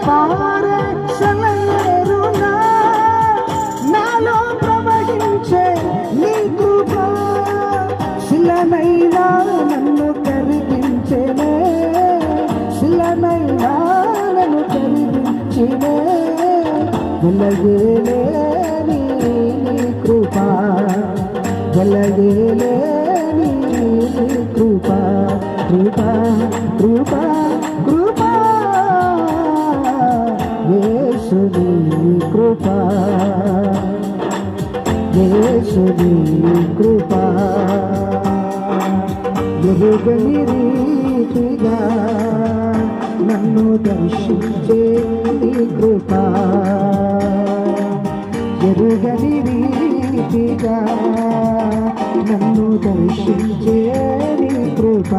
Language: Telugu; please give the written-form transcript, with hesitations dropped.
పారే సెలయేరులా నాలో ప్రవహించే నీ కృప శిలనైనా నన్ను కరిగించెనే శిలనైనా నన్ను కరిగించెనే వెలగేలేని నీ కృప వెలగేలేని నీ కృప కృప కృప కృప యేసుని కృప యేసుని కృప ఎరుగని రీతిగా నన్ను దర్శించే నీ కృప ఎరుగని రీతిగా నన్ను దర్శించే నీ కృప